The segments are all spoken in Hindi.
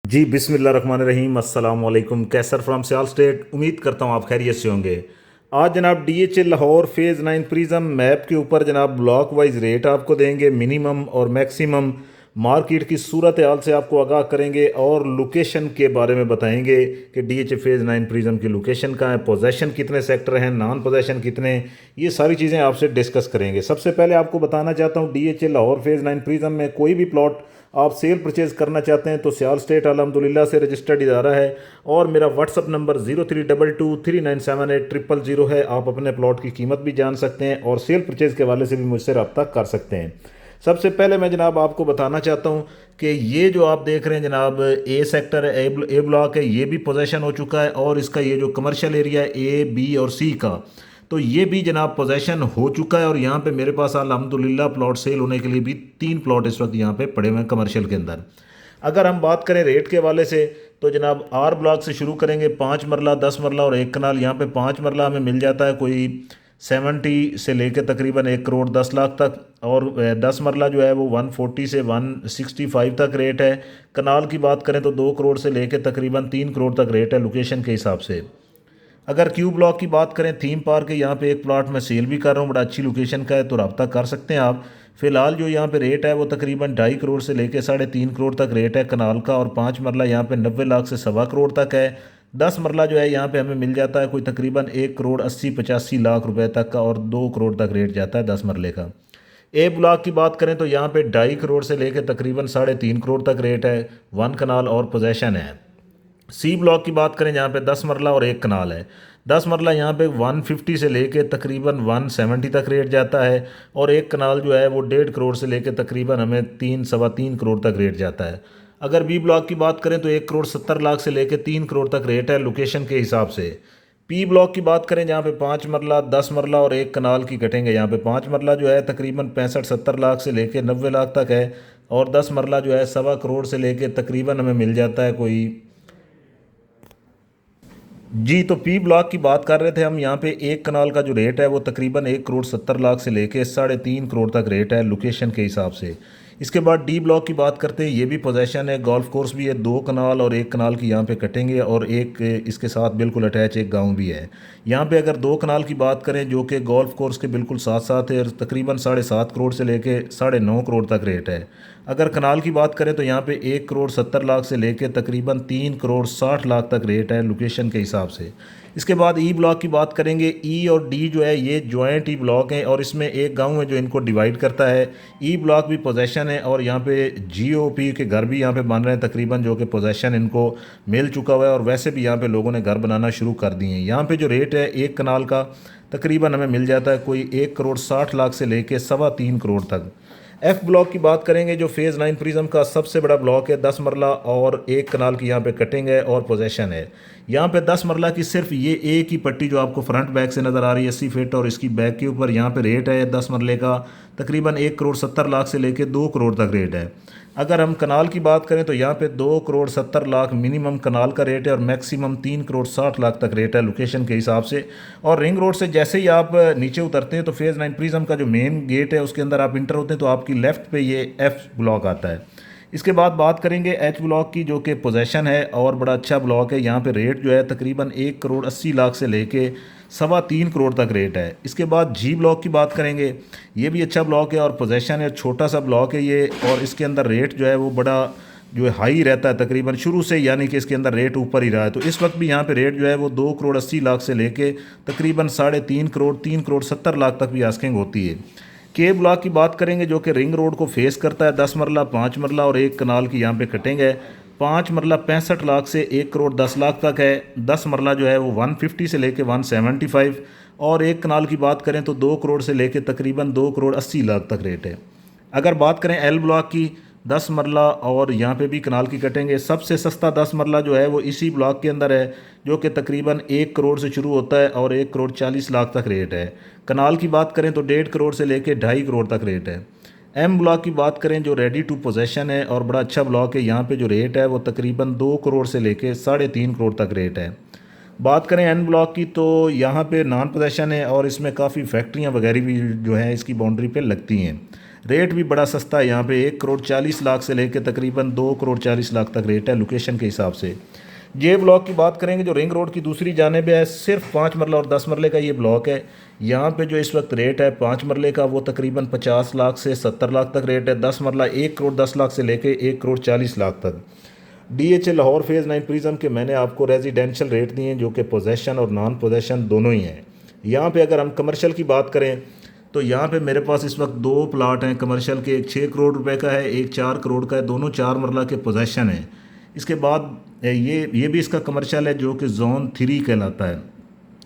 जी बिस्मिल्लाहिर्रहमानिर्रहीम अस्सलाम वालेकुम। कैसर फ्रॉम सियाल स्टेट। उम्मीद करता हूँ आप खैरियत से होंगे। आज जनाब DHA Lahore phase 9 prism map के ऊपर जनाब ब्लॉक वाइज रेट आपको देंगे, मिनिमम और मैक्सिमम मार्केट की सूरत हाल से आपको आगाह करेंगे और लोकेशन के बारे में बताएंगे कि डीएचए फेज़ 9 प्रिज्म की लोकेशन कहाँ है, पोजेशन कितने सेक्टर हैं, नॉन पोजेशन कितने, ये सारी चीज़ें आपसे डिस्कस करेंगे। सबसे पहले आपको बताना चाहता हूँ डीएचए लाहौर फेज़ 9 प्रिज्म में कोई भी प्लॉट आप सेल परचेज़ करना चाहते हैं तो सियाल स्टेट अल्हम्दुलिल्लाह से रजिस्टर्ड इदारा है और मेरा व्हाट्सअप नंबर 0322397800 है। आप अपने प्लॉट की कीमत भी जान सकते हैं और सेल परचेज़ के हवाले से भी मुझसे रब्ता कर सकते हैं। सबसे पहले मैं जनाब आपको बताना चाहता हूँ कि ये जो आप देख रहे हैं जनाब ए सेक्टर है, ए ब्लॉक है, ये भी पोजेशन हो चुका है और इसका ये जो कमर्शियल एरिया है ए बी और सी का, तो ये भी जनाब पोजेशन हो चुका है और यहाँ पे मेरे पास अल्हम्दुलिल्लाह प्लॉट सेल होने के लिए भी 3 प्लॉट इस वक्त यहाँ पे पड़े हुए हैं कमर्शियल के अंदर। अगर हम बात करें रेट के हवाले से तो जनाब आर ब्लॉक से शुरू करेंगे। 5 मरला, 10 मरला और 1 कनाल। यहाँ पे 5 मरला हमें मिल जाता है कोई 70 से लेके तकरीबन 1 करोड़ 10 लाख तक और 10 मरला जो है वो 140 से 165 तक रेट है। कनाल की बात करें तो 2 करोड़ से लेके तकरीबन 3 करोड़ तक रेट है लोकेशन के हिसाब से। अगर क्यू ब्लॉक की बात करें, थीम पार्क है, यहाँ पे एक प्लॉट मैं सेल भी कर रहा हूँ, बड़ा अच्छी लोकेशन का है, तो रब्ता कर सकते हैं आप। फिलहाल जो यहाँ पे रेट है वो तकरीबन 2.5 करोड़ से लेके 3.5 करोड़ तक रेट है कनाल का और 5 मरला यहाँ पे 90 लाख से 1.25 करोड़ तक है। 10 मरला जो है यहाँ पे हमें मिल जाता है कोई तकरीबन 1 करोड़ 80-85 लाख रुपए तक का और 2 करोड़ तक रेट जाता है 10 मरले का। ए ब्लॉक की बात करें तो यहाँ पे 2.5 करोड़ से लेकर तकरीबन 3.5 करोड़ तक रेट है, 1 कनाल और पोजेशन है। सी ब्लॉक की बात करें जहाँ पे 10 मरला और 1 कनाल है। 10 मरला यहाँ पे 150 से लेके तकरीबन 170 तक रेट जाता है और 1 कनाल जो है वो 1.5 करोड़ से लेके तकरीबन हमें 3 सवा 3 करोड़ तक रेट जाता है। अगर बी ब्लॉक की बात करें तो 1 करोड़ 70 लाख से लेके 3 करोड़ तक रेट है लोकेशन के हिसाब से। पी ब्लॉक की बात करें जहाँ पे 5 मरला, 10 मरला और 1 कनाल की कटेंगे। यहाँ पे 5 मरला जो है तकरीबन 65-70 लाख से लेके 90 लाख तक है और 10 मरला जो है 1.25 करोड़ से लेके तकरीबन हमें मिल जाता है कोई। जी, तो पी ब्लॉक की बात कर रहे थे हम। यहाँ पे 1 कनाल का जो रेट है वो तकरीबन 1 करोड़ 70 लाख से लेके 3.5 करोड़ तक रेट है लोकेशन के हिसाब से। इसके बाद डी ब्लॉक की बात करते हैं, ये भी पोजेशन है, गोल्फ कोर्स भी है, 2 कनाल और 1 कनाल की यहाँ पे कटेंगे और एक इसके साथ बिल्कुल अटैच एक गांव भी है। यहाँ पे अगर 2 कनाल की बात करें जो कि गोल्फ कोर्स के बिल्कुल साथ साथ है और तकरीबन 7.5 करोड़ से लेके 9.5 करोड़ तक रेट है। अगर कनाल की बात करें तो यहाँ पे 1 करोड़ 70 लाख से लेके तकरीबन 3 करोड़ 60 लाख तक रेट है लोकेशन के हिसाब से। इसके बाद ई ब्लॉक की बात करेंगे। ई और डी जो है ये जॉइंट ई ब्लॉक हैं और इसमें एक गांव है जो इनको डिवाइड करता है। ई ब्लॉक भी पोजेशन है और यहाँ पे जीओपी के घर भी यहाँ पे बन रहे हैं तकरीबन, जो कि पोजेशन इनको मिल चुका हुआ है और वैसे भी यहाँ पे लोगों ने घर बनाना शुरू कर दिए हैं। यहाँ पे जो रेट है 1 कनाल का तकरीबन हमें मिल जाता है कोई 1 करोड़ 60 लाख से लेके 3.25 करोड़ तक। एफ ब्लॉक की बात करेंगे जो फेज़ 9 प्रिज्म का सबसे बड़ा ब्लॉक है। 10 मरला और 1 कनाल की यहाँ पे कटिंग है और पोजेशन है। यहाँ पे 10 मरला की सिर्फ ये एक ही पट्टी जो आपको फ्रंट बैक से नज़र आ रही है 80 फीट और इसकी बैक के ऊपर यहाँ पे रेट है 10 मरले का तकरीबन 1 करोड़ 70 लाख से लेके 2 करोड़ तक रेट है। अगर हम कनाल की बात करें तो यहाँ पे 2 करोड़ 70 लाख मिनिमम कनाल का रेट है और मैक्सिमम 3 करोड़ 60 लाख तक रेट है लोकेशन के हिसाब से। और रिंग रोड से जैसे ही आप नीचे उतरते हैं तो फेज़ 9 प्रिज्म का जो मेन गेट है उसके अंदर आप इंटर होते हैं तो आपकी लेफ़्ट पे ये एफ ब्लॉक आता है। इसके बाद बात करेंगे एच ब्लॉक की जो कि पोजेशन है और बड़ा अच्छा ब्लॉक है। यहाँ पे रेट जो है तकरीबन 1 करोड़ 80 लाख से लेके 3.25 करोड़ तक रेट है। इसके बाद जी ब्लॉक की बात करेंगे, ये भी अच्छा ब्लॉक है और पोजेशन है, छोटा सा ब्लॉक है ये और इसके अंदर रेट जो है वो बड़ा जो है हाई रहता है तकरीबन शुरू से, यानी कि इसके अंदर रेट ऊपर ही रहा है। तो इस वक्त भी यहाँ पे रेट जो है वो 2 करोड़ 80 लाख से लेके तकरीबन 3.5 करोड़ 3 करोड़ 70 लाख तक भी आस्किंग होती है। के ब्लॉक की बात करेंगे जो कि रिंग रोड को फेस करता है। 10 मरला, 5 मरला और 1 कनाल की यहाँ पे कटिंग है। 5 मरला 65 लाख से 1 करोड़ 10 लाख तक है। 10 मरला जो है वो 150 से लेके 175 और 1 कनाल की बात करें तो 2 करोड़ से लेके तकरीबन 2 करोड़ 80 लाख तक रेट है। अगर बात करें एल ब्लॉक की, 10 मरला और यहाँ पे भी कनाल की कटेंगे। सबसे सस्ता 10 मरला जो है वो इसी ब्लॉक के अंदर है जो कि तकरीबन 1 करोड़ से शुरू होता है और 1 करोड़ 40 लाख तक रेट है। कनाल की बात करें तो 1.5 करोड़ से लेके 2.5 करोड़ तक रेट है। एम ब्लॉक की बात करें जो रेडी टू पोजेशन है और बड़ा अच्छा ब्लॉक है, यहाँ पे जो रेट है वो तकरीबन 2 करोड़ से लेके 3.5 करोड़ तक रेट है। बात करें एन ब्लॉक की तो यहाँ पे नॉन पोजेशन है और इसमें काफ़ी फैक्ट्रियाँ वगैरह भी जो हैं इसकी बाउंड्री पे लगती हैं। रेट भी बड़ा सस्ता है यहाँ पे, 1 करोड़ 40 लाख से लेके तकरीबन 2 करोड़ 40 लाख तक रेट है लोकेशन के हिसाब से। ये ब्लॉक की बात करेंगे जो रिंग रोड की दूसरी जानिब है, सिर्फ 5 मरला और 10 मरले का ये ब्लॉक है। यहाँ पे जो इस वक्त रेट है 5 मरले का वो तकरीबन 50 लाख से 70 लाख तक रेट है। 10 मरला 1 करोड़ 10 लाख से लेके 1 करोड़ 40 लाख तक। DHA लाहौर फेज़ 9 प्रिज्म के मैंने आपको रेजिडेंशियल रेट दिए हैं जो कि पोजेशन और नॉन पोजेशन दोनों ही हैं। यहाँ पे अगर हम कमर्शियल की बात करें तो यहाँ पे मेरे पास इस वक्त 2 प्लाट हैं कमर्शियल के, एक 6 करोड़ रुपए का है, एक 4 करोड़ का है, दोनों 4 मरला के पोजेशन हैं। इसके बाद ये भी इसका कमर्शियल है जो कि जोन 3 कहलाता है।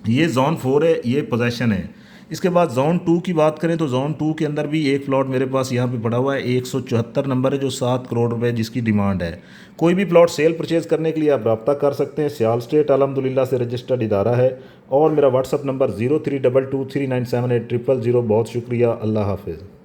ये जोन 4 है, ये पोजेशन है। इसके बाद जोन 2 की बात करें तो जोन 2 के अंदर भी एक प्लॉट मेरे पास यहाँ पे पड़ा हुआ है, 174 नंबर है, जो 7 करोड़ रुपए जिसकी डिमांड है। कोई भी प्लॉट सेल परचेज़ करने के लिए आप रब्ता कर सकते हैं। सियाल स्टेट अल्हम्दुलिल्लाह से रजिस्टर्ड इदारा है। और मेरा व्हाट्सअप नंबर 0322397800। बहुत शुक्रिया, अल्लाह हाफिज़।